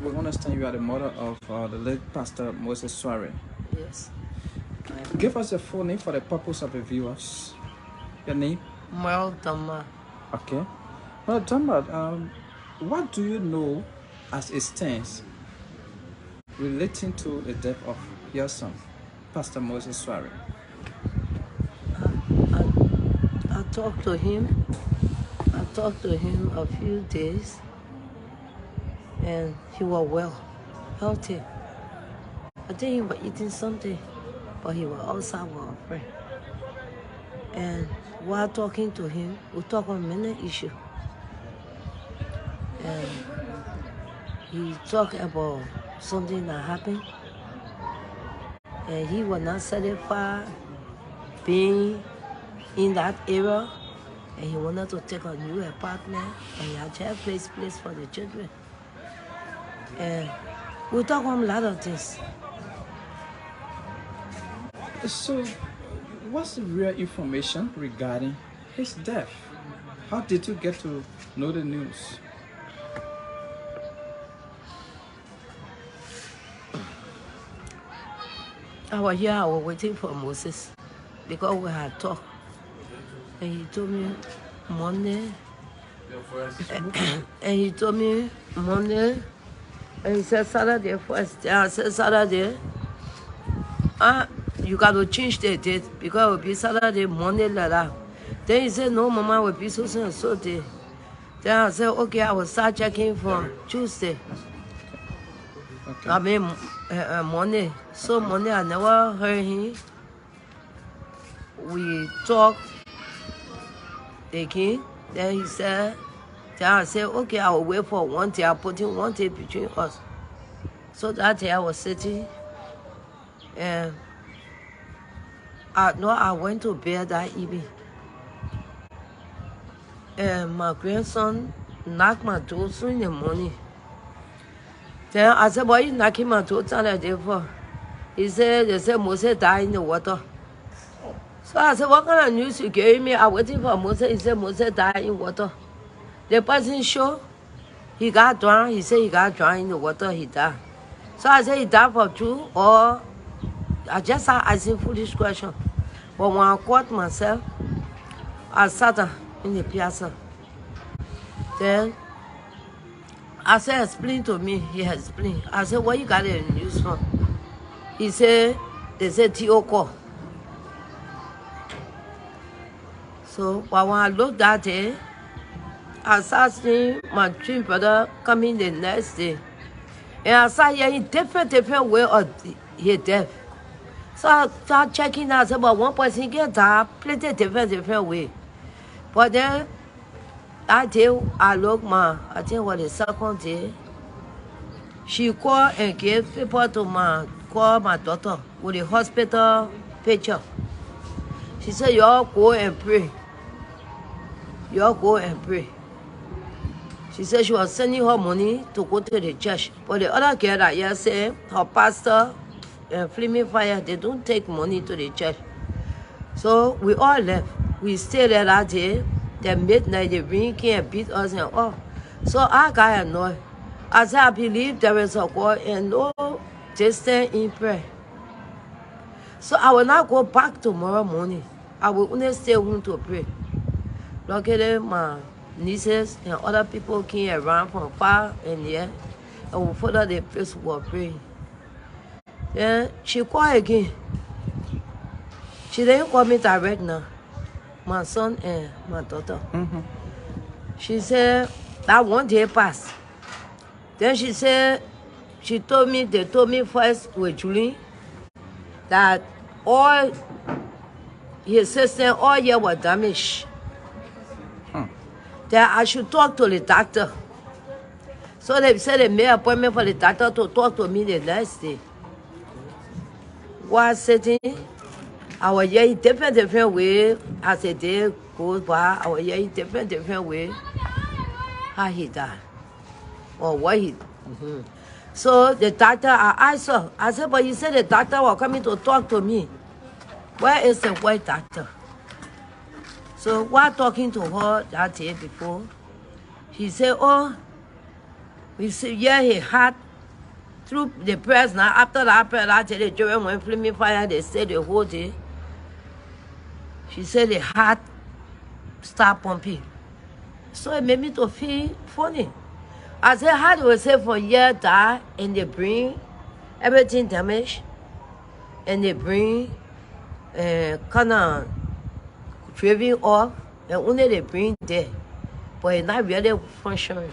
we understand you are the mother of the late Pastor Moses Swaray. Yes. Give us your full name for the purpose of the viewers. Your name? Well, Dama. Okay. Well, Dama, what do you know as it stands relating to the death of your son, Pastor Moses Swaray? I talked to him. I talked to him a few days, and he was well, healthy. I think he was eating something, but he was outside with a friend. And while talking to him, we talked on many issues. And he talked about something that happened, and he was not satisfied being in that area, and he wanted to take a new apartment, and he had just place for the children. And we talk on a lot of things. So, what's the real information regarding his death? How did you get to know the news? I was here, I was waiting for Moses because we had talked. And he told me Monday. And he told me Monday. And he said Saturday first. And I said Saturday. You got to change the date because it will be Saturday, Monday like that. Then he said, no, Mama, it will be so day. Then I said, okay, I will start checking for Tuesday. Okay. I mean, Monday. So Monday, I never heard him. We talked again. Then he said, then I said, okay, I will wait for 1 day. I put in 1 day between us. So that day I was sitting, and I went to bed that evening. And my grandson knocked my door soon in the morning. Then I said, why are you knocking my door Saturday for? He said, they said Moses died in the water. So I said, what kind of news you gave me? I waiting for Moses. He said Moses died in water. The person sure he got drowned. He said he got drowned in the water. He died. So I said he died for true, or I just started asking foolish questions. But when I caught myself, I sat down in the piazza. Then I said, explain to me. He explained. I said, what you got the news from? He said, they said T.O. call. So but when I looked that day, I started seeing my twin brother coming the next day. And I started hearing different way of his death. So I started checking out about one person get died, plenty different way. But then that day I look I think what the second day, she called and gave paper to call my daughter with the hospital picture. She said, y'all go and pray. Y'all go and pray. She said she was sending her money to go to the church. But the other girl that here said her pastor and Flaming Fire, they don't take money to the church. So we all left. We stayed there that day. Then midnight, the rain came and beat us and all. So I got annoyed. I said, I believe there is a God and no distance in prayer. So I will not go back tomorrow morning. I will only stay home to pray. Luckily, my nieces and other people came around from far and near, and we follow the place we were praying. Then she called again. She didn't call me direct now. My son and my daughter. She said that 1 day passed. Then she said, they told me first with Julie that all his system all year was damaged. That I should talk to the doctor. So they said they made an appointment for the doctor to talk to me the next day. While sitting, I was hearing different way as the day goes by. I was hearing different way how he died or what he. So the doctor, I asked her. I said, but you said the doctor was coming to talk to me. Where is the white doctor? So while talking to her that day before, he said, oh, we see, yeah, he had through the prayers now. After that prayer, I tell the children when flaming fire, they stayed the whole day. She said the heart start pumping. So it made me to feel funny. I said, how do we say for year die and they bring everything damaged and they bring kind of driving off and only they bring there, but it's not really functioning.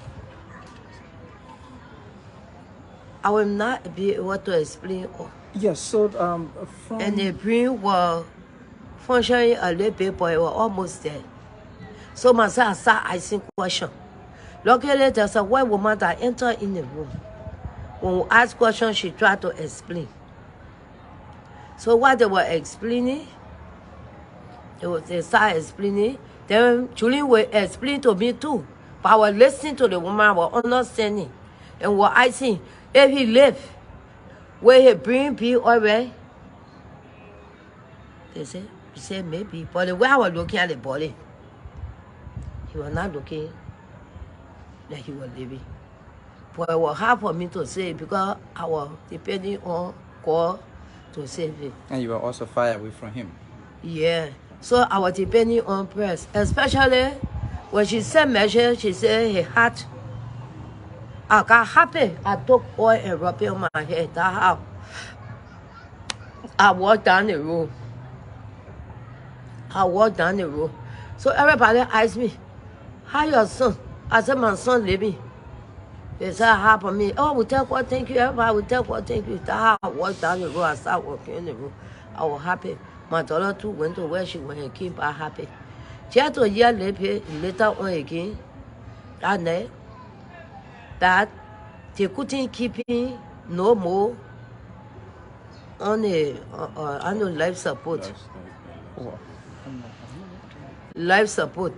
I will not be able to explain all. Yes, so from... And the brain was functioning a little bit, but it was almost there. So myself, I start asking questions. Luckily, there's a white woman that entered in the room. When we ask questions, she tried to explain. So while they were explaining, they started explaining. Then Julian will explain to me too. But I was listening to the woman, I was understanding. And what I see, if he left, will he bring be already? They said maybe. But the way I was looking at the body, he was not looking like he was living. But it was hard for me to say because I was depending on God to save him. And you were also far away from him. Yeah. So I was depending on prayers. Especially when she said measure, she said her heart. I got happy. I took oil and rubbed it on my head. That's how I walked down the road. So everybody asked me, how your son? I said, my son living. They said, how for me? Oh, we tell God thank you. Everybody will tell God thank you. That's how I walked down the road. I started walking in the road. I was happy. My daughter too went to where she went and came back happy. Just a year later on again, that they couldn't keep me no more on the life support. Life support.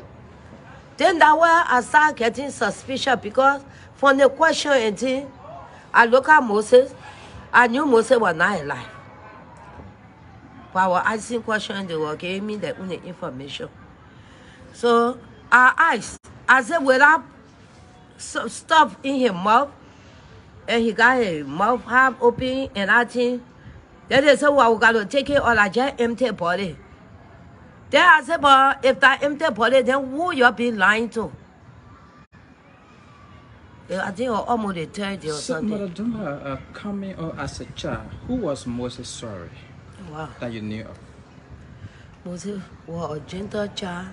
Then that way I started getting suspicious because from the question and thing, I look at Moses, I knew Moses was not alive. But I was asking questions, they were giving me the only information. So I asked, I said, will I some stuff in his mouth? And he got his mouth half open and I think, then they said, well, we got to take it all, I just empty body. Then I said, but if that empty body, then who you be lying to? I think almost a 30 or something. Mother Dumba, coming as a child, who was Moses Swaray? Wow. That you knew of? Moses was a gentle child,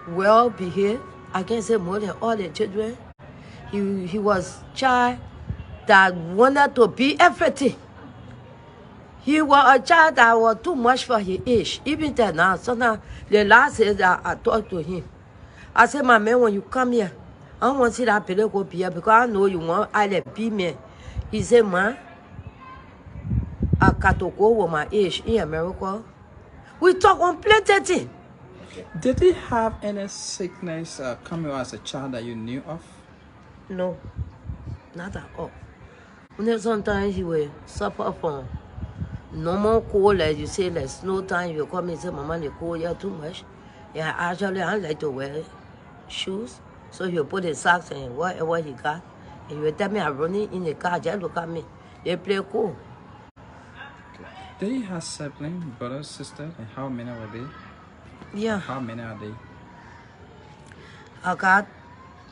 well behaved. I can say more than all the children. He was a child that wanted to be everything. He was a child that was too much for his age. Even then now, sometimes the last day that I talked to him, I said, my man, when you come here, I don't want to see that belly go be here because I know you want either be me. He said, man, I got to go with my age in America. We talk on plenty things. Did he have any sickness coming as a child that you knew of? No, not at all. Only sometimes he will suffer from normal cold, like you say, like snow time. You come and say, Mama, the cold here too much. Yeah, actually, I like to wear shoes. So he'll put the socks and whatever he got. And he will tell me I'm running in the car, just look at me. They play cool. Did he have siblings, brothers, sisters, and how many were they? Yeah. How many are they? I got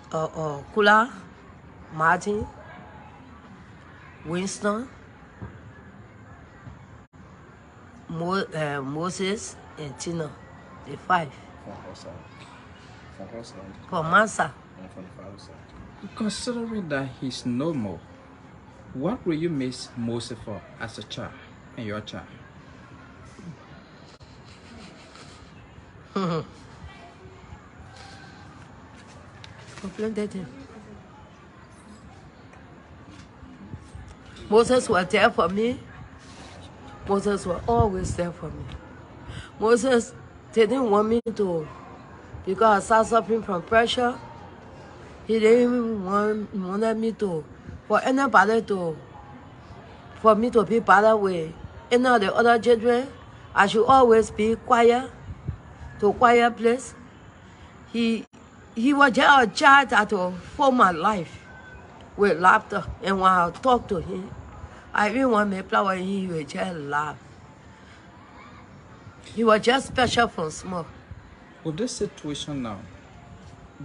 Kula, Martin, Winston, Moses, and Tina. The 5. For Massa. Considering that he's no more, what will you miss Moses for as a child and your child? Moses was there for me. Moses was always there for me. Moses didn't want me to, because I started suffering from pressure. He didn't wanted me to, for anybody to, for me to be better with any of the other children. I should always be quiet, to a quiet place. He was just a child that will form my life. with laughter. And when I talk to him, I even want me flower and he will just laugh. He was just special from small. With this situation now,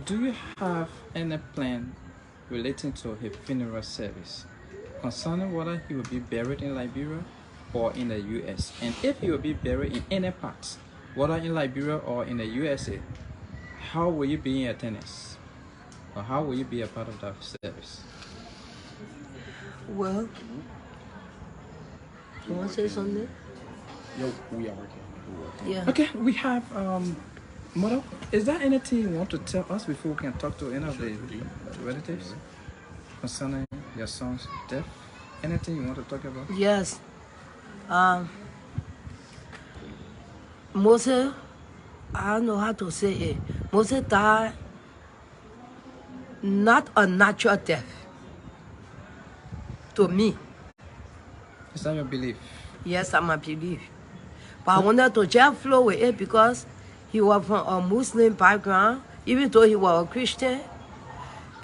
do you have any plan relating to his funeral service concerning whether he will be buried in Liberia or in the US? And if he will be buried in any part, whether in Liberia or in the USA, how will you be in attendance? Or how will you be a part of that service? Well, you want to say something? Yo, we are working. Yeah. Okay, we have Mother, is there anything you want to tell us before we can talk to any of the relatives concerning your son's death? Anything you want to talk about? Yes. Moses, I don't know how to say it. Moses died not a natural death. To me. Is that your belief? Yes, I'm a belief. But I wanted to just flow with it because he was from a Muslim background, even though he was a Christian.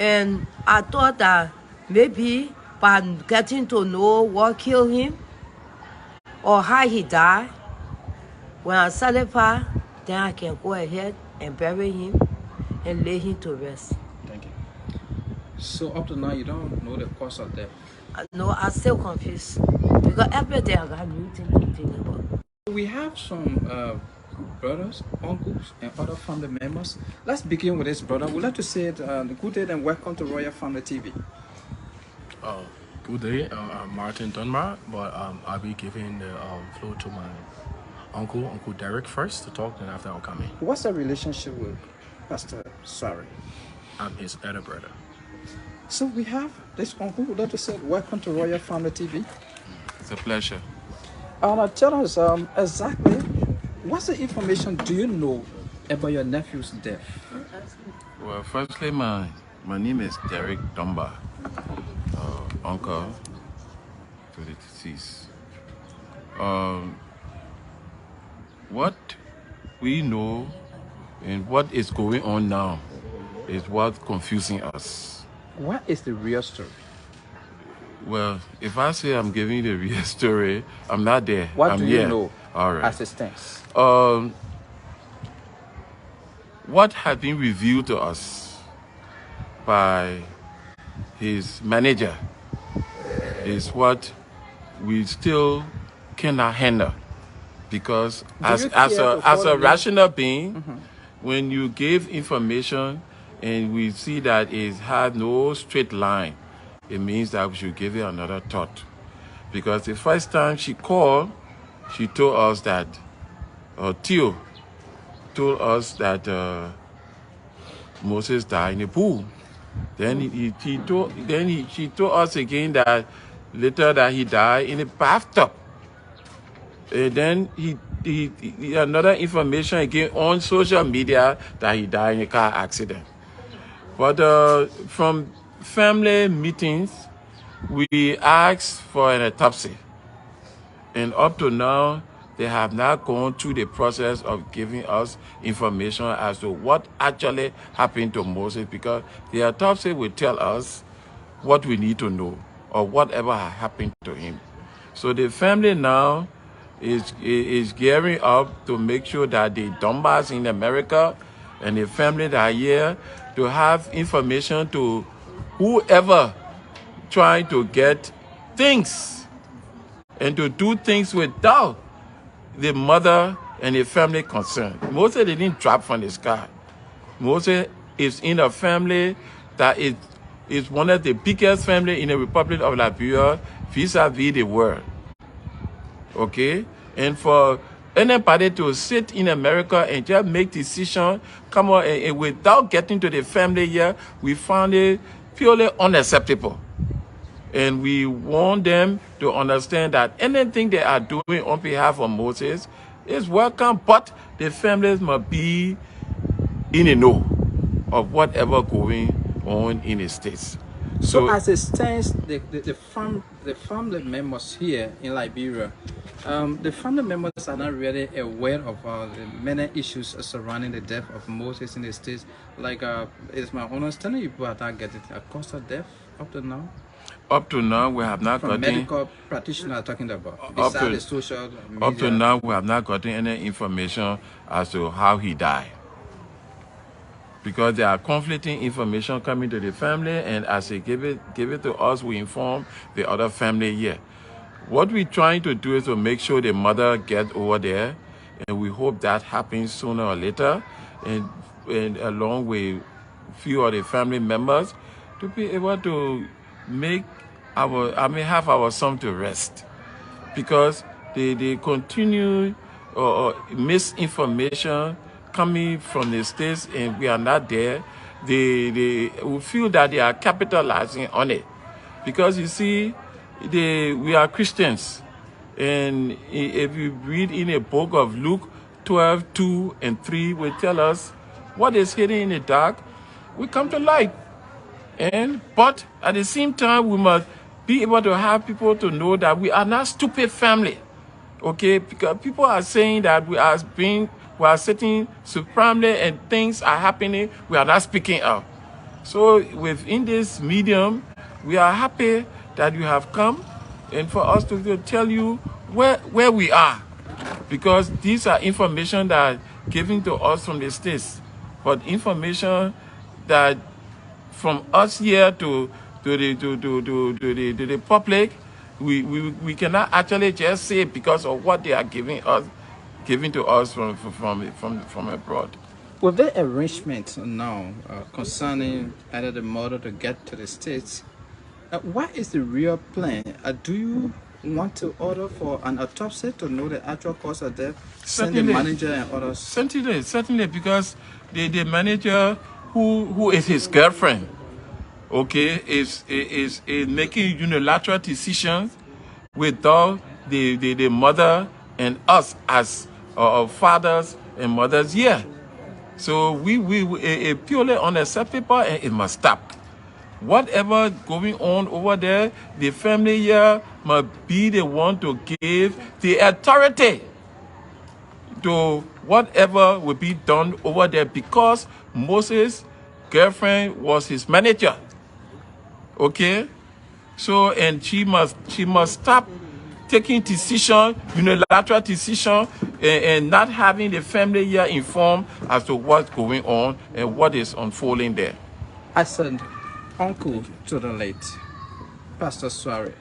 And I thought that maybe by getting to know what killed him or how he died, when I certify, then I can go ahead and bury him and lay him to rest. Thank you. So up to now, you don't know the cause of death? No, I'm still confused. Because every day I got new things to think about. We have some brothers, uncles, and other family members. Let's begin with this brother. We'd like to say good day and welcome to Royal Family TV. Good day. I'm Martin Dunbar, but I'll be giving the floor to my Uncle Derek first to talk, and after I'll come in. What's the relationship with Pastor Swaray? I'm his elder brother. So we have this uncle who like say welcome to Royal Family TV. It's a pleasure. Tell us exactly what's the information do you know about your nephew's death? Well, firstly, my name is Derek Dunbar, uncle to the deceased. What we know and what is going on now is what's confusing us. What is the real story? Well, if I say I'm giving the real story, I'm not there. What do you here. know All right. as it stands? What has been revealed to us by his manager is what we still cannot handle, because as a rational being, when you give information and we see that it has no straight line, it means that we should give it another thought. Because the first time she called, she told us that, Theo told us that Moses died in a pool. Then she told us again that later that he died in a bathtub. And then he another information again on social media that he died in a car accident. But from family meetings, we asked for an autopsy. And up to now, they have not gone through the process of giving us information as to what actually happened to Moses, because the autopsy will tell us what we need to know or whatever happened to him. So the family now is gearing up to make sure that the Donbass in America and the family that are here to have information to whoever trying to get things and to do things without the mother and the family concerned. Moses didn't drop from the sky. Moses is in a family that is one of the biggest family in the Republic of Liberia vis-a-vis the world. Okay? And for anybody to sit in America and just make decisions, come on, and without getting to the family here, we found it purely unacceptable. And we want them to understand that anything they are doing on behalf of Moses is welcome, but the families must be in the know of whatever going on in the States. So as it stands, the family members here in Liberia, the family members are not really aware of the many issues surrounding the death of Moses in the States. Like, it's my understanding you are not getting a cause of death up to now? Up to now, we have not From gotten. medical practitioner talking about, Up besides to, the social media. up to now, we have not gotten any information as to how he died. Because there are conflicting information coming to the family, and as they give it to us, we inform the other family here. What we're trying to do is to make sure the mother gets over there, and we hope that happens sooner or later, and along with few of the family members, to be able to make have our son to rest. Because they continue misinformation coming from the States, and we are not there. They we feel that they are capitalizing on it. Because you see, we are Christians. And if you read in a book of Luke 12, 2 and 3, will tell us what is hidden in the dark will come to light. But at the same time, we must be able to have people to know that we are not stupid family. Okay, because people are saying that we are sitting supremely and things are happening, we are not speaking up. So within this medium, we are happy that you have come and for us to tell you where we are. Because these are information that are given to us from the States. But information that from us here to the public, we cannot actually just say because of what they are giving to us from abroad. With the arrangement now concerning either the mother to get to the States, what is the real plan? Do you want to order for an autopsy to know the actual cause of death? Send the manager and others? Certainly, because the manager who is his girlfriend, okay, is making unilateral decisions without the mother and us as fathers and mothers here. So we purely unacceptable, and it must stop. Whatever going on over there, the family here must be the one to give the authority to whatever will be done over there, because Moses' girlfriend was his manager. Okay? So, and she must stop taking decision, unilateral decision, and not having the family here informed as to what's going on and what is unfolding there. I said, uncle to the late Pastor Swaray,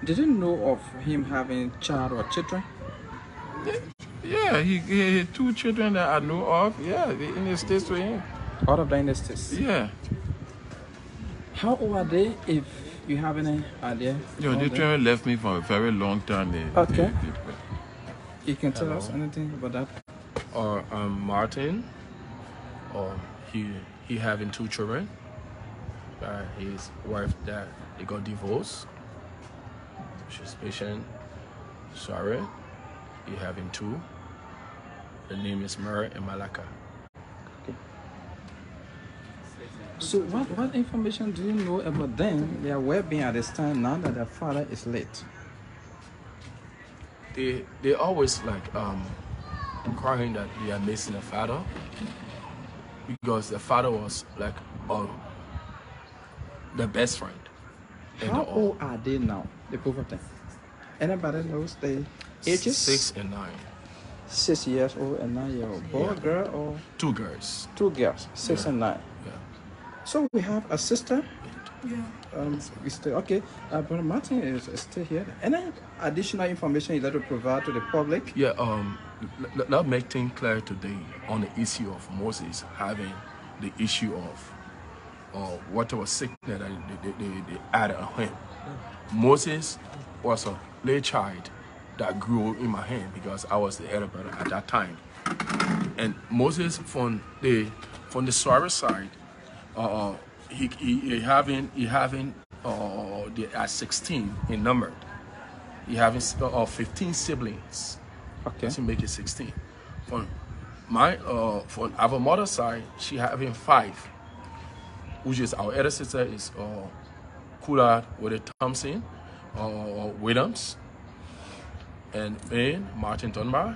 did you know of him having child or children? Yeah, he had 2 children that I know of. Yeah, they in the States with him. Out of the States? Yeah. How old are they, if you have any idea? The children left me for a very long time. Okay. You can tell us anything about that? Or Martin, he having 2 children. His wife that they got divorced. She's patient. Sorry, he having 2. The name is Murray and Malaka. Okay. So what information do you know about them, their well-being at this time, now that their father is late? They always like crying that they are missing a father, because the father was like the best friend. How old are they now, the both of them? Anybody knows the ages? 6 and 9. 6 years old and 9 year old. Boy, girl, or 2 girls. 2 girls, 6 and 9. Yeah. So we have a sister. Yeah. We still okay. Brother Martin is still here. Any additional information you'd like to provide to the public? Yeah. Let make things clear today on the issue of Moses having the issue of whatever sickness that they added on him. Moses was a late child that grew in my hand, because I was the elder brother at that time. And Moses from the Swaray side, he having at 16 in number. He having 15 siblings. Okay. To make it 16. From our mother's side, she having 5. Which is our elder sister is Kula with Thompson, Williams, and me, Martin Dunbar.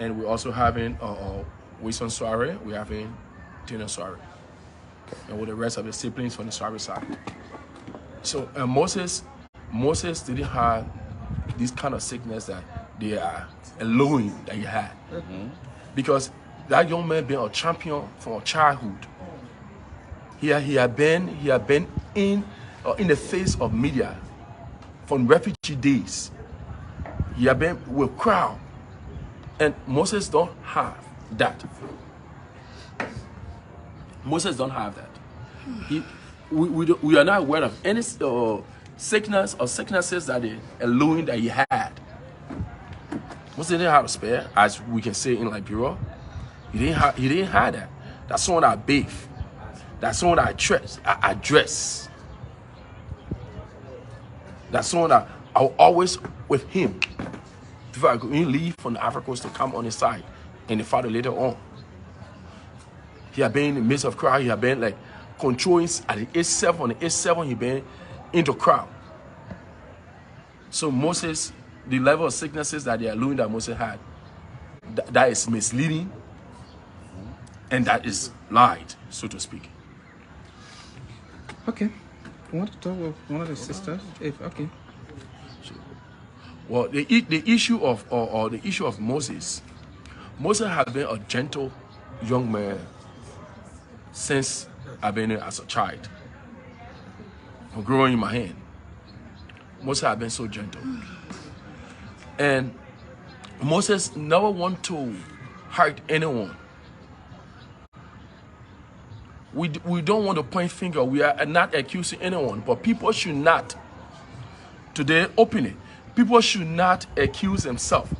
And we're also having Wilson Swaray, we're having Tina Swaray. And with the rest of the siblings from the Swaray side. So Moses didn't have this kind of sickness that they are allowing that he had, because that young man been a champion from childhood. He had been in the face of media from refugee days. He had been with crowd, and Moses don't have that. Moses don't have that. We are not aware of any sickness or sicknesses that they allowing that he had. Moses didn't have a spare, as we can say in Liberia. He didn't have that. That's someone I bathe. That's someone I dress. That's someone that I was always with him before I could even leave from the Africa Coast to come on his side and the father later on. He had been in the midst of crowd. He had been like controlling at the age 7. On the age 7, he been into crowd. So Moses, the level of sicknesses that they are alluding that Moses had, that is misleading, and that is lied, so to speak. Okay. I want to talk with one of the sisters. Okay. Well, the issue of Moses had been a gentle young man since I've been here as a child. I'm growing in my hand. Moses had been so gentle. And Moses never want to hurt anyone. We don't want to point finger. We are not accusing anyone, but people should not, today openly, people should not accuse themselves.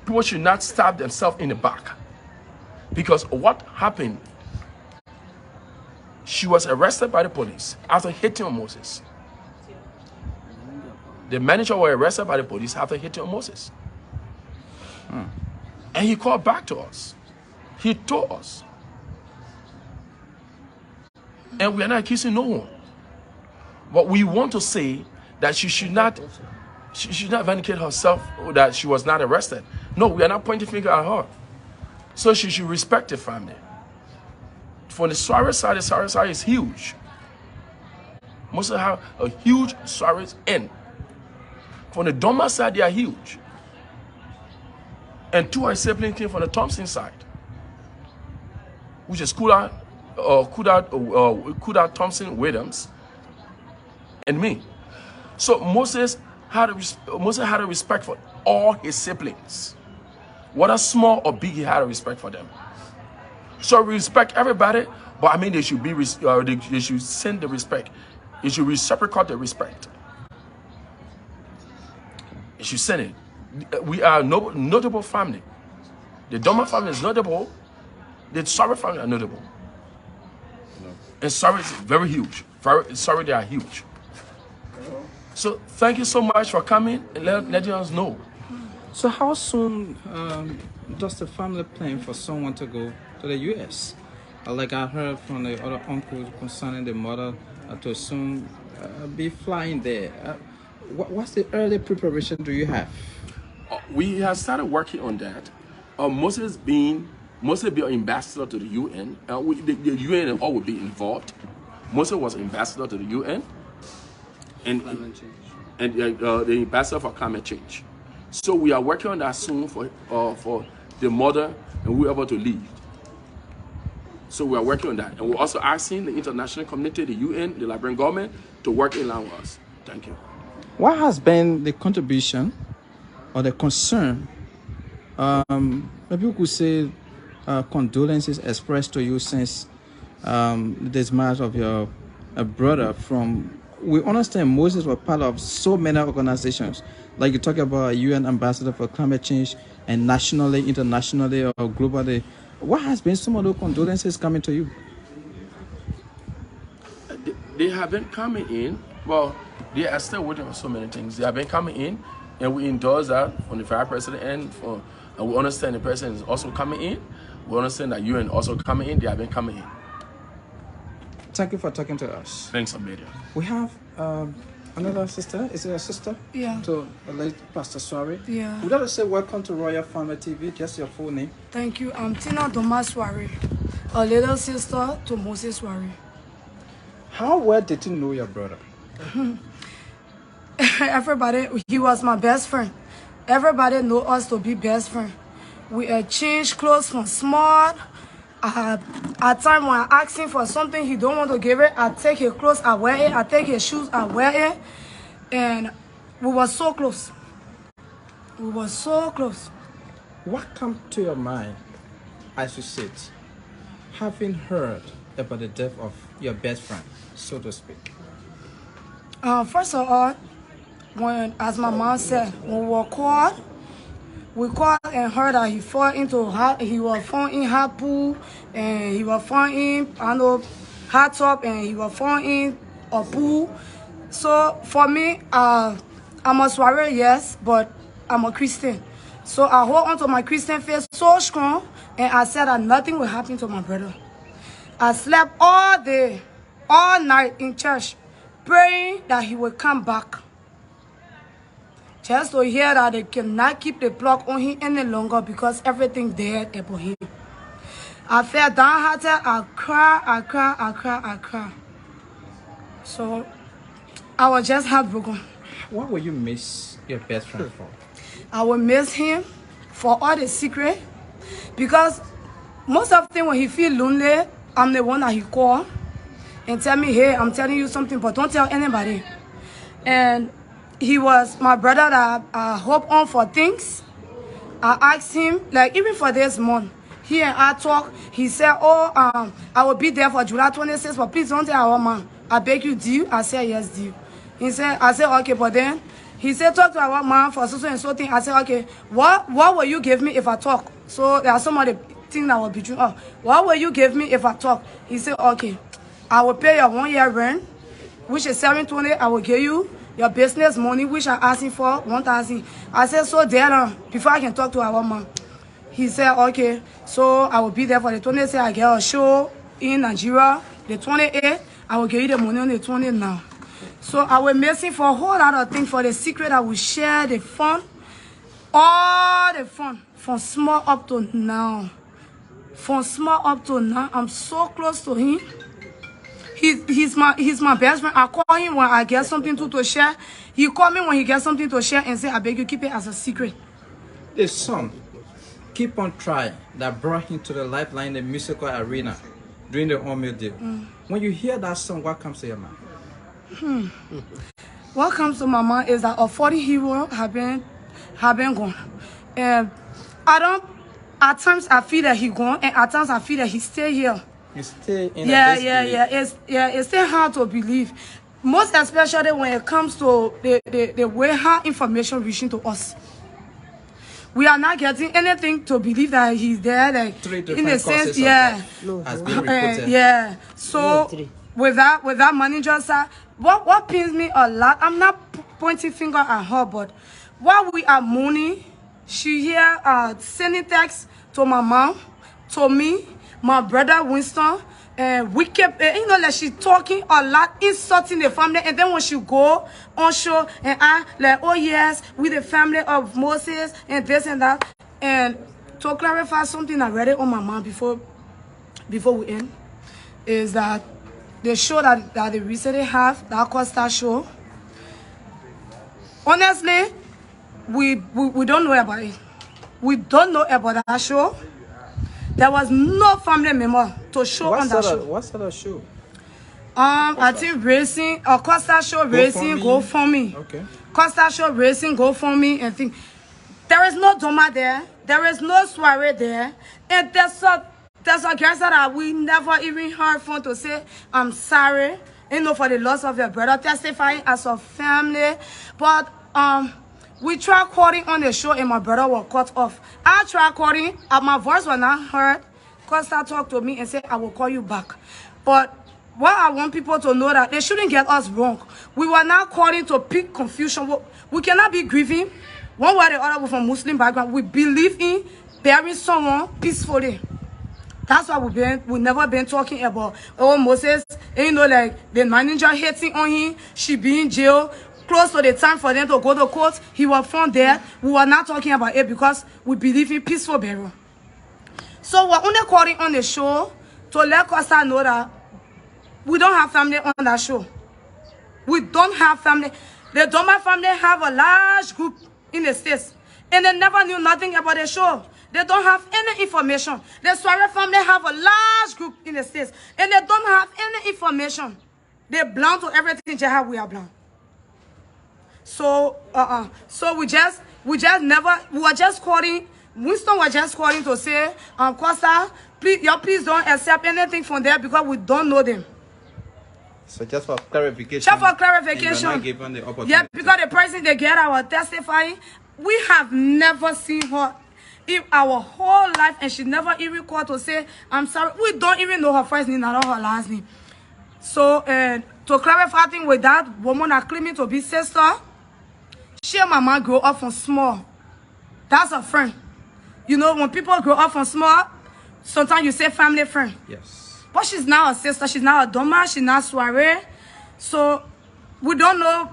People should not stab themselves in the back. Because what happened, she was arrested by the police after hitting on Moses. The manager was arrested by the police after hitting on Moses. And he called back to us. He told us. And we are not accusing no one. But we want to say that she should not vindicate herself that she was not arrested. No, we are not pointing finger at her. So she should respect the family. From the Swaray side is huge. Most of them have a huge Swaray end. From the Doma side, they are huge. And 2 siblings came from the Thompson side, which is Kuda Thompson Williams and me. So Moses had a respect for all his siblings, whether small or big. He had a respect for them. So we respect everybody, but I mean they should be they should send the respect. They should reciprocate the respect. They should send it. We are a notable family. The Doma family is notable. The Swaray family are notable. And Swaray is very huge. Swaray, they are huge. So thank you so much for coming and letting us know. So how soon does the family plan for someone to go to the U.S.? Like I heard from the other uncles concerning the mother to soon be flying there. What's the early preparation do you have? We have started working on that. Moses being ambassador to the UN. The UN and all will be involved. Moses was ambassador to the UN, and the ambassador for climate change. So we are working on that soon for the mother and whoever to lead. So we are working on that, and we're also asking the international community, the UN, the Liberian government, to work in line with us. Thank you. What has been the contribution or the concern? Maybe we could say condolences expressed to you since the demise of your brother. From we understand Moses was part of so many organizations, like you talk about a UN ambassador for climate change, and nationally, internationally, or globally. What has been some of those condolences coming to you? They have been coming in. Well, they are still waiting on so many things. They have been coming in, and we endorse that from the Vice President end. And we understand the President is also coming in. We understand that UN also coming in. They have been coming in. Thank you for talking to us. Thanks, Amelia. We have another sister. Is it a sister? Yeah. To the late Pastor Swaray. Yeah. Would like to say welcome to Royal Family TV. Just your full name. Thank you. I'm Tina Thomas Swaray, a little sister to Moses Swaray. How well did you know your brother? Everybody, he was my best friend. Everybody know us to be best friend. We exchange clothes from small. At time when I ask him for something he don't want to give it, I take his clothes, I wear it. I take his shoes, I wear it. And we were so close. We were so close. What comes to your mind as you sit, having heard about the death of your best friend, so to speak? First of all, when, as my mom said, when we called and heard that he was falling in hot pool, and he was falling in, hot tub, and he was falling in a pool. So for me, I'm a Swaray, yes, but I'm a Christian. So I hold on to my Christian faith so strong, and I said that nothing will happen to my brother. I slept all day, all night in church, praying that he would come back. Just to hear that they cannot keep the plug on him any longer because everything dead about him. I felt downhearted, I cried. So I was just heartbroken. What will you miss your best friend for? I will miss him for all the secret, because most of the time when he feel lonely, I'm the one that he call and tell me, hey, I'm telling you something, but don't tell anybody. And he was my brother that I hope on for things. I asked him, like even for this month, he and I talk. He said, oh, I will be there for July 26th, but please don't tell our man. I beg you, do? I said, yes, do. I said, okay, but then he said, talk to our man for so and so thing. I said, okay, what will you give me if I talk? So there are some of the things that will be true. What will you give me if I talk? He said, okay, I will pay your 1 year rent, which is $720. I will give you your business money, which I asked him for, 1,000. I said, so there, before I can talk to our man. He said, okay, so I will be there for the 20th. I get a show in Nigeria, the 28th. I will give you the money on the 20th now. So I will miss him for a whole lot of things, for the secret. I will share the fun, all the fun, from small up to now. From small up to now, I'm so close to him. He's my best friend. I call him when I get something to share. He call me when he gets something to share and say, I beg you, keep it as a secret. The song, Keep On Trying, that brought him to the lifeline in the musical arena during the All Meal Deal. When you hear that song, what comes to your mind? What comes to my mind is that a 40 hero have been gone. And at times I feel that he gone, and at times I feel that he stay here. You stay in It's still hard to believe. Most especially when it comes to the way how information reaching to us. We are not getting anything to believe that he's there, like in the sense, has been reported. So with that manager sir, what pains me a lot, I'm not pointing finger at her, but while we are mourning, she here sending text to my mom, to me, my brother Winston, and we kept, like she talking a lot, insulting the family, and then when she go on show, and I like, oh yes, we the family of Moses, and this and that, and to clarify something I read it on my mind before we end, is that the show that they recently have, that Costa show, honestly, we don't know about it. We don't know about that show. There was no family member to show on that show. What sort of show? I think racing, or Costa show racing, go for me. Okay. Costa show racing, go for me, and think. There is no Doma there. There is no Swaray there. And there's a girl that we never even heard from to say, I'm sorry, for the loss of your brother, testifying as a family. But we tried calling on the show and my brother was cut off. I tried calling, my voice was not heard. Costa talked to me and said, I will call you back. But what I want people to know that they shouldn't get us wrong. We were not calling to pick confusion. We cannot be grieving. One way or the other, we're from Muslim background. We believe in burying someone peacefully. That's why we never been talking about, oh, Moses, like the manager hating on him, she be in jail. Close to the time for them to go to court, he was found there. We were not talking about it because we believe in peaceful burial. So we're only calling on the show to let Costa know that we don't have family on that show. We don't have family. The Doma family have a large group in the States. And they never knew nothing about the show. They don't have any information. The Swaray family have a large group in the States. And they don't have any information. They blind to everything just how we are blind. So, so we were just calling. Winston was just calling to say, Costa, please don't accept anything from there because we don't know them. So just for clarification. Just for clarification. You're not given the opportunity. Yeah, because the person they get our testifying, we have never seen her in our whole life, and she never even called to say, I'm sorry. We don't even know her first name, not her last name. So, to clarify things with that woman that claiming to be sister, she and my mom grew up from small. That's a friend. You know, when people grow up from small, sometimes you say family friend. Yes. But she's now a sister. She's now a Doma. She's now Swaray. So, we don't know.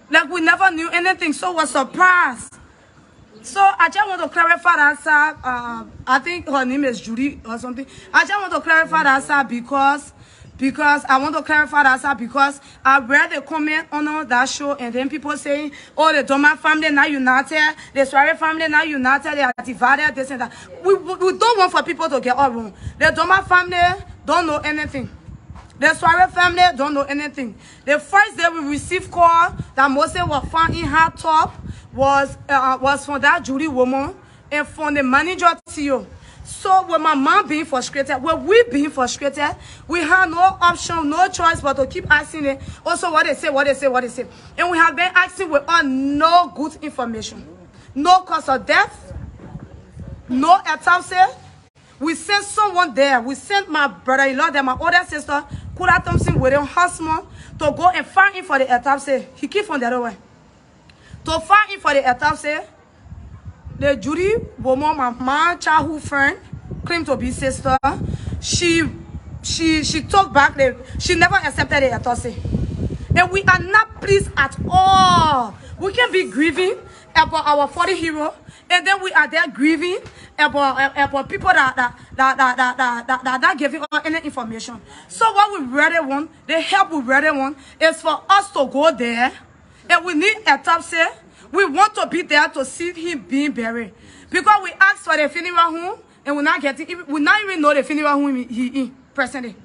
Like, we never knew anything. So, we're surprised. So, I just want to clarify that, sir. I think her name is Judy or something. I just want to clarify that, sir, because I want to clarify that, sir, because I read the comment on that show, and then people saying, oh, the Doma family now united, the Swaray family now united, they are divided, this and that. We don't want for people to get all wrong. The Doma family don't know anything. The Swaray family don't know anything. The first day we received call that Moses was found in her top was from that Judy woman and from the manager Tio. So with my mom being frustrated, with we being frustrated, we had no option, no choice but to keep asking it. Also what they say. And we have been asking with all no good information. No cause of death, no autopsy. We sent someone there. We sent my brother-in-law there, my older sister, Kula Thompson, with her husband, to go and find him for the autopsy. He came from the other way. To find him for the autopsy, the Judy woman, my childhood friend, claimed to be sister. She took back she never accepted the autopsy. And we are not pleased at all. We can be grieving about our 40 hero, and then we are there grieving about people that not giving us any information. So what we really want, the help we really want, is for us to go there, and we need autopsy. We want to be there to see him being buried, because we asked for the funeral home, and we're not even know the funeral home he in presently.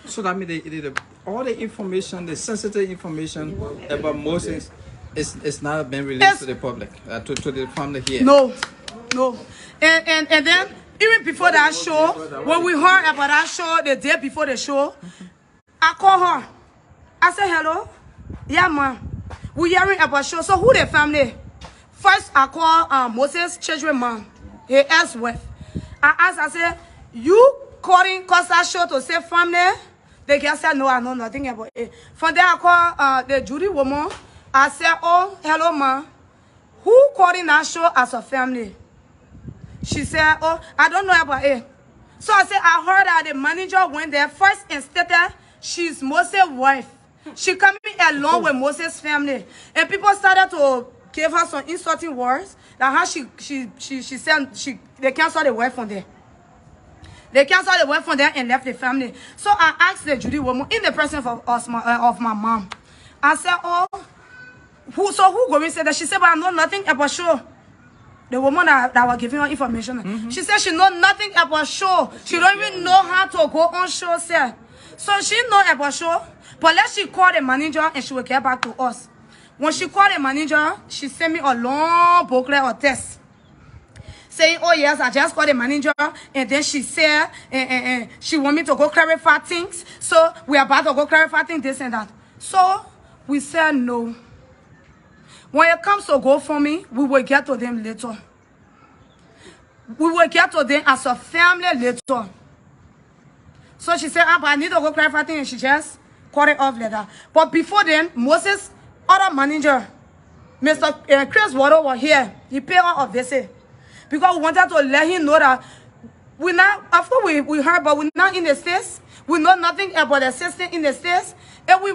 So that means all the information, the sensitive information about Moses, is not been released to the public, to the family here. No. And then even before that show, when we heard about that show the day before the show, I called her. I said, hello, yeah, ma'am. We hearing about show. So who the family? First, I called Moses' children mom, his ex-wife. I asked, I said, you calling Costa show to say family? The girl said, no, I know nothing about it. From there, I called the Judy woman. I said, oh, hello, ma. Who calling that show as a family? She said, oh, I don't know about it. So I said, I heard that the manager went there first and stated she's Moses' wife. She coming along with Moses' family. And people started to give her some insulting words. That how she said they canceled the wife from there. They canceled the wife from there and left the family. So I asked the Judy woman in the presence of my mom. I said, oh, who going to say that? She said, but I know nothing about show. The woman that was giving her information. She said she know nothing about show. She don't even know how to go on show, sir. So she know about show. But let she call the manager and she will get back to us. When she called the manager, she sent me a long booklet or test. Saying, oh yes, I just called the manager. And then she said, she want me to go clarify things. So we are about to go clarify things, this and that. So we said no. When it comes to go for me, we will get to them later. We will get to them as a family later. So she said, but I need to go clarify things. And she just cut it off like that. But before then, Moses' other manager, Mr. Chris Water, was here. He paid her a visit. Because we wanted to let him know that we're not, after we heard, but we're not in the States. We know nothing about the system in the States. And we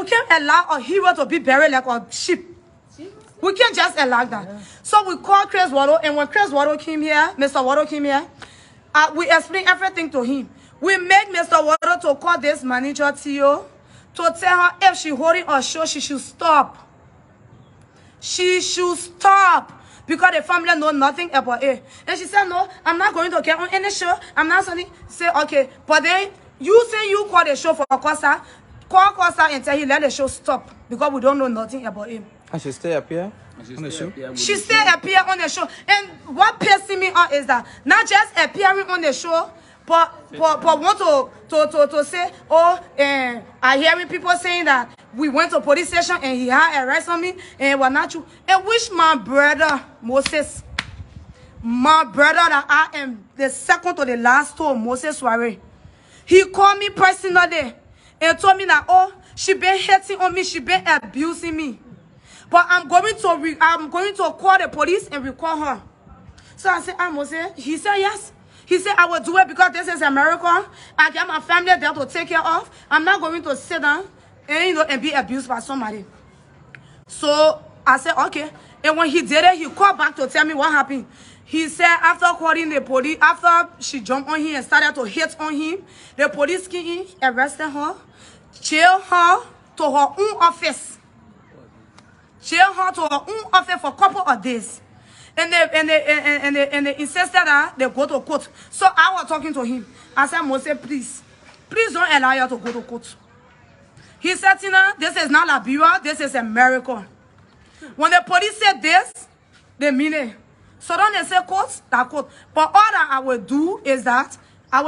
can't allow a hero to be buried like a sheep. We can't just allow that. So we called Chris Waddle, and when Chris Waddle came here, Mr. Waddle came here, we explained everything to him. We made Mr. Waddle to call this manager Tio to tell her if she holding a show, she should stop. She should stop. Because the family know nothing about it. And she said, no, I'm not going to get on any show. I'm not something. Say, okay. But then, you say you call the show for Costa. Call Costa and tell him, let the show stop. Because we don't know nothing about him. And she stay up here on the show? She stay appear on the show. And what pisses me off is that, not just appearing on the show, but want to say, oh, I hearing people saying that we went to police station and he had arrested on me and was not true. And wish my brother Moses, my brother that I am the second to the last to Moses Swaray, he called me personally and told me that, oh, she been hitting on me, she been abusing me, but I'm going to call the police and record her. So I said, Moses. He said yes. He said, I will do it because this is America. I got my family there to take care of. I'm not going to sit down and be abused by somebody. So I said, okay. And when he did it, he called back to tell me what happened. He said after calling the police, after she jumped on him and started to hit on him, the police came in, arrested her, jailed her to her own office. Jailed her to her own office for a couple of days. And they insisted that they go to court. So I was talking to him. I said, Moses, please don't allow her to go to court. He said, Tina, this is not Liberia, this is America. When the police said this, they mean it. So don't they say court, that court. But all that I will do is that I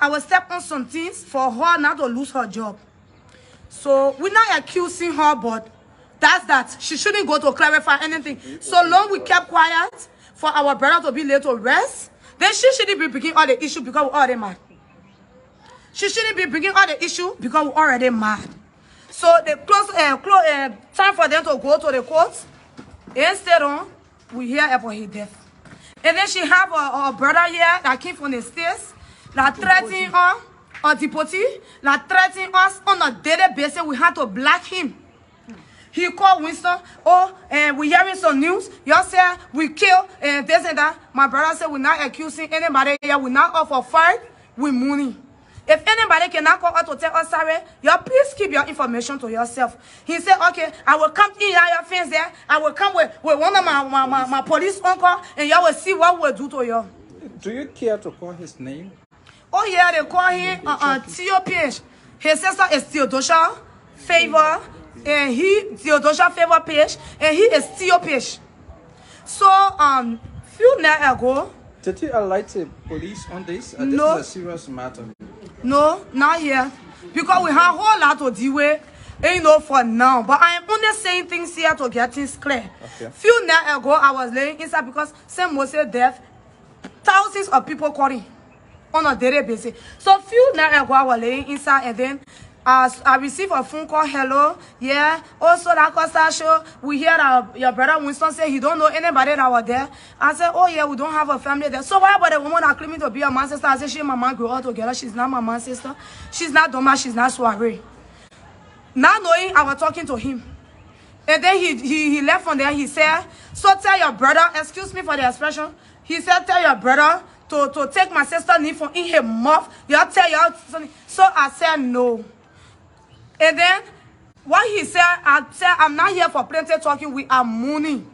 will step on some things for her not to lose her job. So we're not accusing her, but that's that. She shouldn't go to clarify anything. So long we kept quiet for our brother to be late to rest, then she shouldn't be bringing all the issue because we're already mad. She shouldn't be bringing all the issue because we're already mad. So the time for them to go to the court. Instead on, we hear about his death. And then she have a brother here that came from the States that threatening her, a deportee, that threatening us on a daily basis. We had to block him. He called Winston, oh, and we hearing some news. Y'all said we kill and this and that. My brother said we're not accusing anybody here. We're not up for fight. We're money. If anybody cannot call us to tell us sorry, y'all please keep your information to yourself. He said, okay, I will come in your fence there. I will come with one of my police uncle, and y'all will see what we'll do to you. Do you care to call his name? Oh yeah, they call him T.O.P.H. His sister is Theodosia Favor. And Theodosia Favor Page, and he is T.O.P.H. So, few nights ago. Did you alert the police on this? No. This is a serious matter. No, not here. Because we have a whole lot to deal with, for now. But I am only saying things here to get things clear. Okay. Few nights ago, I was laying inside because Saint Moses death, thousands of people calling on a daily basis. So, few nights ago, I was laying inside, and then I received a phone call, hello, yeah, also that Costa show, we hear that your brother Winston say he don't know anybody that was there. I said, oh yeah, we don't have a family there. So why about the woman that claiming to be a man sister? I said, she and my mom grew up together. She's not my man sister. She's not Doma, she's not Swaray. Not knowing, I was talking to him. And then he left from there, he said, so tell your brother, excuse me for the expression, he said, tell your brother to take my sister's name from in his mouth. Y'all tell y'all. So I said, no. And then, what he said, I said, I'm not here for plenty talking, we are mooning.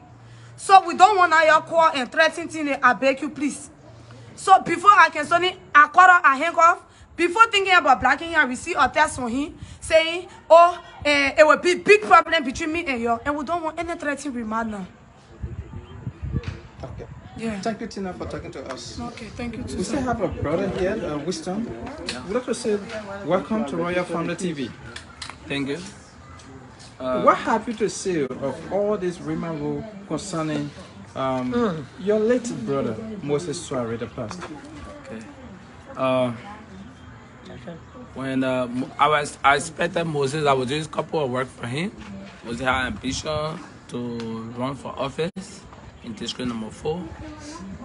So we don't want your call and threaten things, I beg you, please. So before I can suddenly, I called her a handcuff. Before thinking about blacking him, I received a text from him saying, oh, it will be a big problem between me and you. And we don't want any threatening remark now. Okay. Yeah. Thank you, Tina, for talking to us. Okay, thank you too. We still have a brother here, Winston. We'd like to say, welcome to Royal Family TV. Thank you. What have you to say of all this rigmarole concerning your late brother, Moses Swaray, the past? Okay. When I expected Moses, I was doing a couple of work for him. Moses had ambition to run for office in district number 4.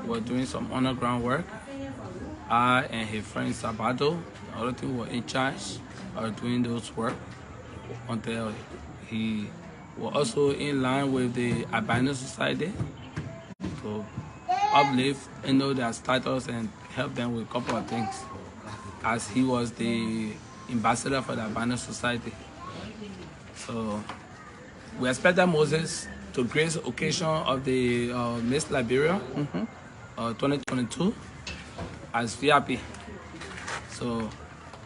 We were doing some underground work. I and his friend Sabato, the other two were in charge of doing those work until he was also in line with the Albino Society to uplift their status and help them with a couple of things, as he was the ambassador for the Albino Society. So we expected Moses to grace the occasion of the Miss Liberia 2022 as VIP. So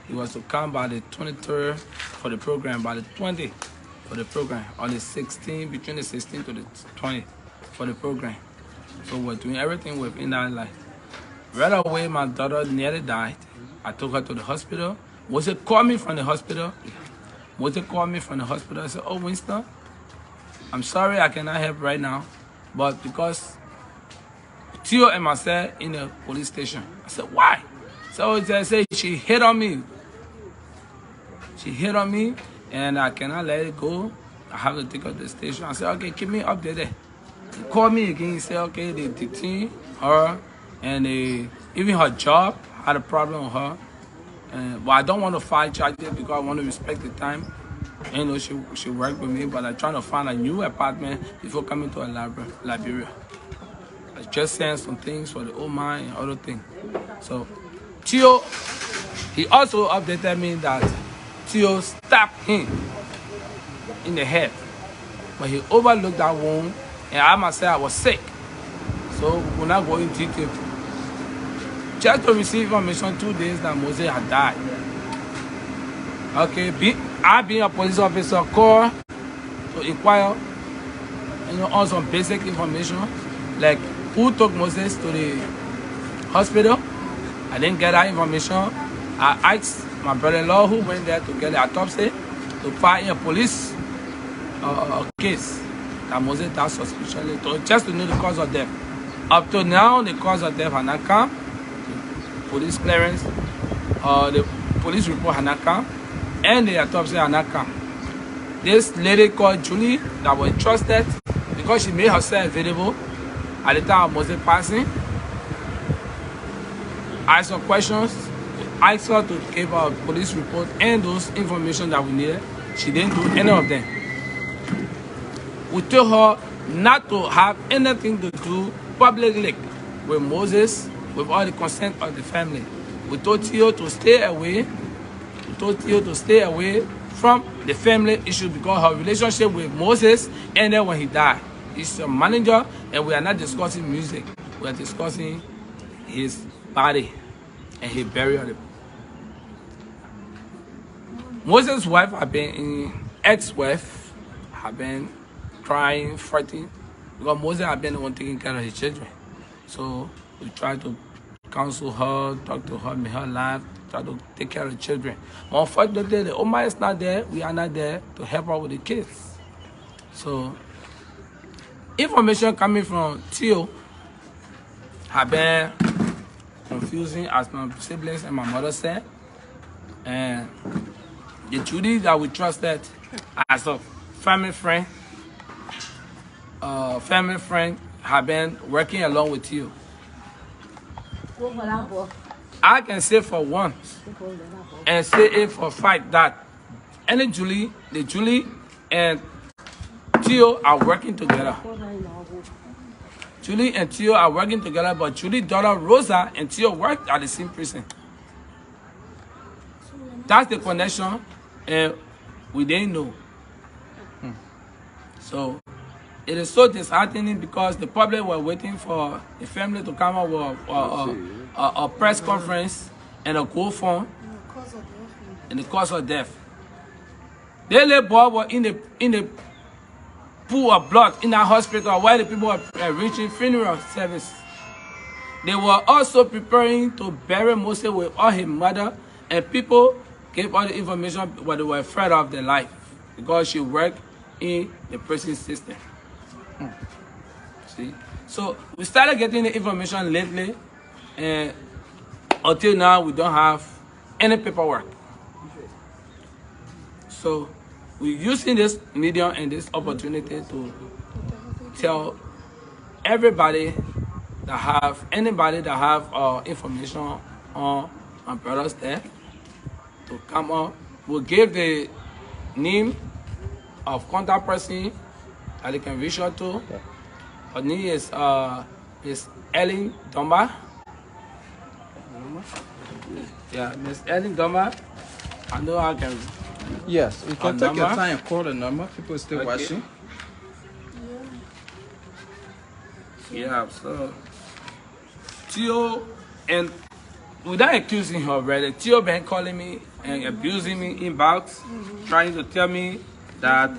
he was to come by the 23rd for the program, by the 20th for the program, on the 16th, between the 16th to the 20th for the program. So we're doing everything within that life. Right away, my daughter nearly died. I took her to the hospital. Moses called me from the hospital. I said, oh, Winston, I'm sorry I cannot help right now, but because Tio and myself in the police station. I said, why? So they say she hit on me. And I cannot let it go. I have to take her to the station. I said, okay, keep me updated. He called me again. He said, okay, they detained her, and even her job had a problem with her. But I don't want to file charges because I want to respect the time. You know, she worked with me, but I'm trying to find a new apartment before coming to Liberia. I just sent some things for the old man and other things. So Tio, he also updated me that Tio stabbed him in the head, but he overlooked that wound, and I myself was sick. So we're not going into detail. Just to receive information 2 days that Moses had died. Okay, I being a police officer called to inquire, on some basic information, like who took Moses to the hospital. I didn't get that information. I asked my brother-in-law who went there to get the autopsy to file a police case that Moses died suspiciously, just to know the cause of death. Up to now, the cause of death had not come. Police clearance, the police report had not come, and the autopsy had not come. This lady called Julie that was trusted because she made herself available at the time of Moses passing. Asked her questions, asked her to give her a police report and those information that we needed. She didn't do any of them. We told her not to have anything to do publicly with Moses, with all the consent of the family. We told Tio to stay away. From the family issue because her relationship with Moses ended when he died. He's a manager, and we are not discussing music. We are discussing his body and his burial. Moses' wife had been, ex-wife, had been crying, fighting, because Moses had been the one taking care of his children. So we tried to counsel her, talk to her, make her laugh, try to take care of the children. But unfortunately, the Oma is not there. We are not there to help her with the kids. So information coming from Tio have been confusing, as my siblings and my mother said. And the Judy that we trusted as a family friend have been working along with Tio. I can say for one and say it for a fact that the Julie and Tio are working together. Julie and Tio are working together, but Julie's daughter Rosa and Tio worked at the same prison. That's the connection, and we didn't know. So it is so disheartening because the public were waiting for the family to come up with a press conference and a go fund and the cause of death. They lay Bob were in the pool of blood in that hospital while the people were reaching funeral service. They were also preparing to bury Moses with all his mother, and people gave all the information, but they were afraid of their life because she worked in the prison system. See, so we started getting the information lately, and until now we don't have any paperwork. So we're using this medium and this opportunity to tell everybody that have information on my brother's death to come up. We'll give the name of contact person that they can reach out to. Her name is Ellen Dumba. Yeah, Miss Ellen Dumba. I know I can Yes, you can A take your number? time and call the number. People are still Okay. watching. Yeah, so Tio, and without accusing her already, Tio been calling me and abusing me inbox, trying to tell me that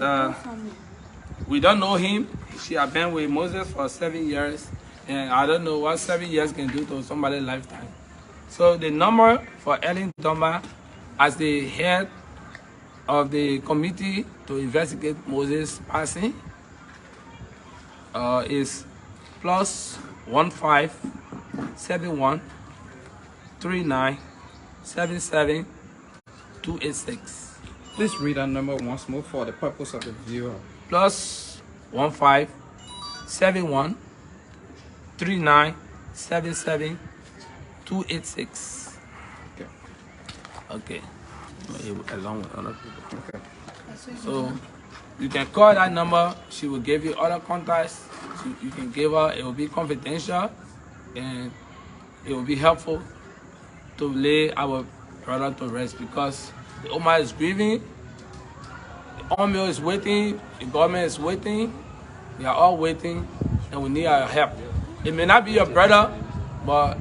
we don't know him. She had been with Moses for 7 years, and I don't know what 7 years can do to somebody's lifetime. So the number for Ellen Dunbar as the head of the committee to investigate Moses' passing is +1571 3977 286. Please read that number once more for the purpose of the viewer. +1571 3977 286. Okay. Okay. Along with other people. Okay. So you can call that number. She will give you other contacts. You can give her. It will be confidential, and it will be helpful to lay our brother to rest because the Omar is grieving. The army is waiting. The government is waiting. We are all waiting, and we need our help. It may not be your brother, but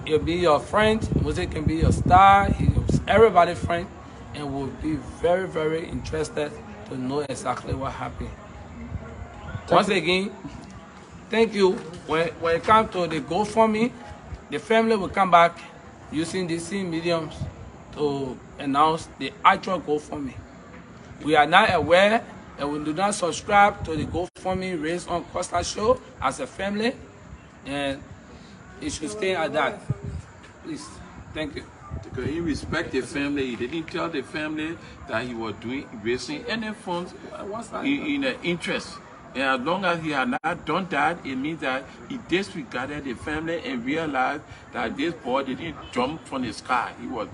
it'll be your friend. Moses can be your star. He's everybody's friend, and we'll be very, very interested to know exactly what happened. Once again, thank you. When it comes to the GoFundMe, the family will come back using the same mediums to announce the actual GoFundMe. We are not aware and we do not subscribe to the GoFundMe Raised on Costa show as a family, and it should stay at that. Please, thank you. Because he respect the family, he didn't tell the family that he was raising any funds in an interest. And as long as he had not done that, it means that he disregarded the family and realized that this boy didn't jump from the sky. He was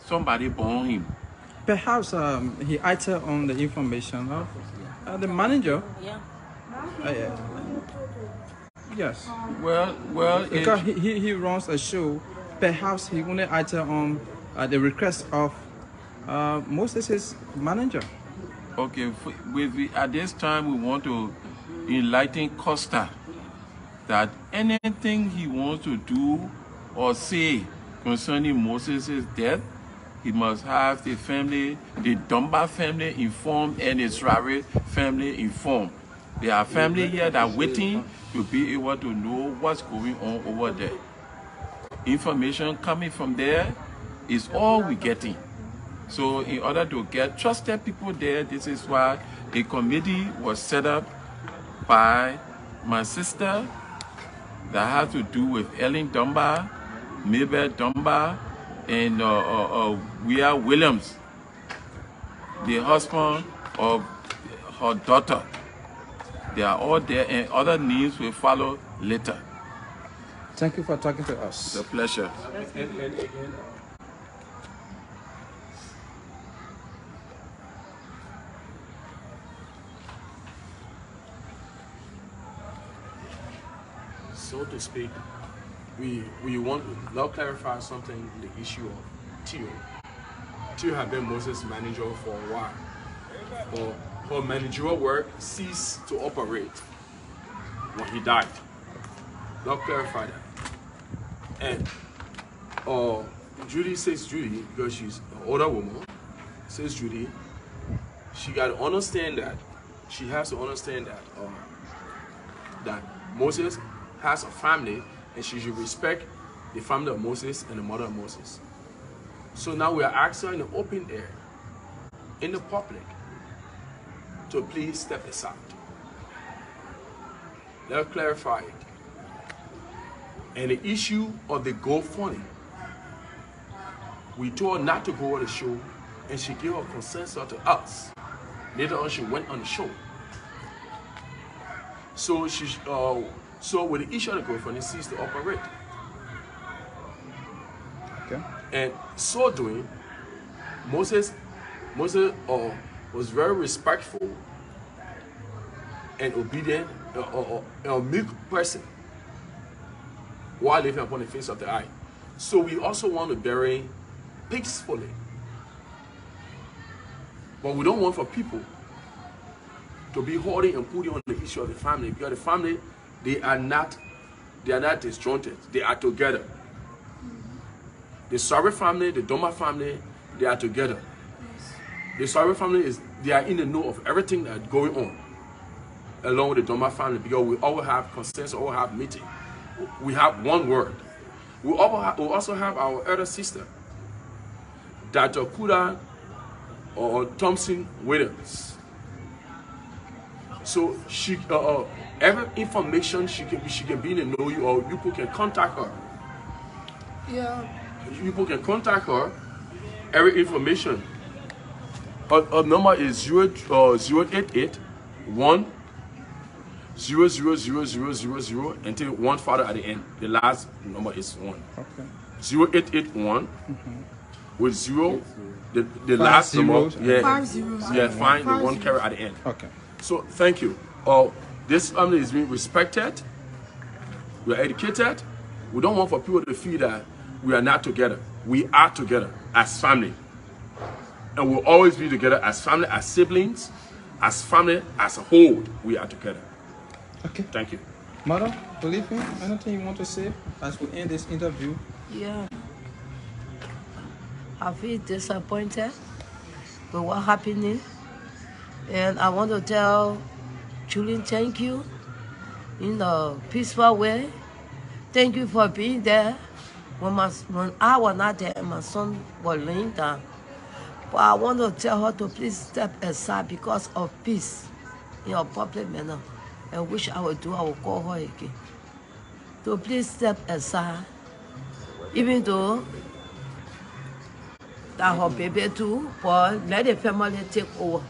somebody born him. Perhaps he acted on the information of the manager. Yeah. Yes. Well, Because he runs a show. Perhaps he only acted on the request of Moses' manager. okay, at this time we want to enlighten Costa that anything he wants to do or say concerning Moses' death, he must have the family, the Dunbar family informed and the Swaray family informed. There are family here that are waiting to be able to know what's going on over there. Information coming from there is all we're getting. So in order to get trusted people there, this is why a committee was set up by my sister that has to do with Ellen Dunbar, Mabel Dunbar, and Weir Williams, the husband of her daughter. They are all there, and other names will follow later. Thank you for talking to us. It's a pleasure. So to speak, we want to now clarify something, the issue of Tio. Tio had been Moses' manager for a while, but her managerial work ceased to operate when he died. Now clarify that. And Judy says Judy, because she's an older woman, says Judy, she got to understand that, she has to understand that, that Moses has a family and she should respect the family of Moses and the mother of Moses. So now we are asking her in the open air, in the public, to please step aside. Let's clarify it. And the issue of the GoFundMe, we told her not to go on the show, and she gave her consensus to us. Later on, she went on the show. So so with the issue of the GoFundMe, ceased to operate. Okay. And so doing, Moses was very respectful and obedient, a meek person, while living upon the face of the eye. So we also want to bury peacefully. But we don't want for people to be holding and putting on the issue of the family, because the family, they are not disjointed. They are together. The Swaray family, the Doma family, they are together. The Swaray family they are in the know of everything that's going on, along with the Doma family, because we all have consensus, all have meeting. We have one word. We also have our elder sister, Dr. Kuda or Thompson Williams. So she, every information she can be in the know you, or you people can contact her. Yeah. You people can contact her. Every information. Her number is 088 1 00000 until one father at the end. The last number is 1. Okay. 0881 with 0. The last zeros, number. Yeah. 5 zeros. Yeah. Find the 1 carry at the end. Okay. So thank you. This family is being respected. We are educated. We don't want for people to feel that we are not together. We are together as family. And we'll always be together as family, as siblings, as family, as a whole. We are together. Okay. Thank you. Mother, Olivia, anything you want to say as we end this interview? Yeah. I feel disappointed with what happening. And I want to tell Julian thank you in a peaceful way. Thank you for being there when I was not there and my son was laying down. But I want to tell her to please step aside because of peace in a public manner. And which I will do, I will call her again. So please step aside, even though that her baby too, but let the family take over.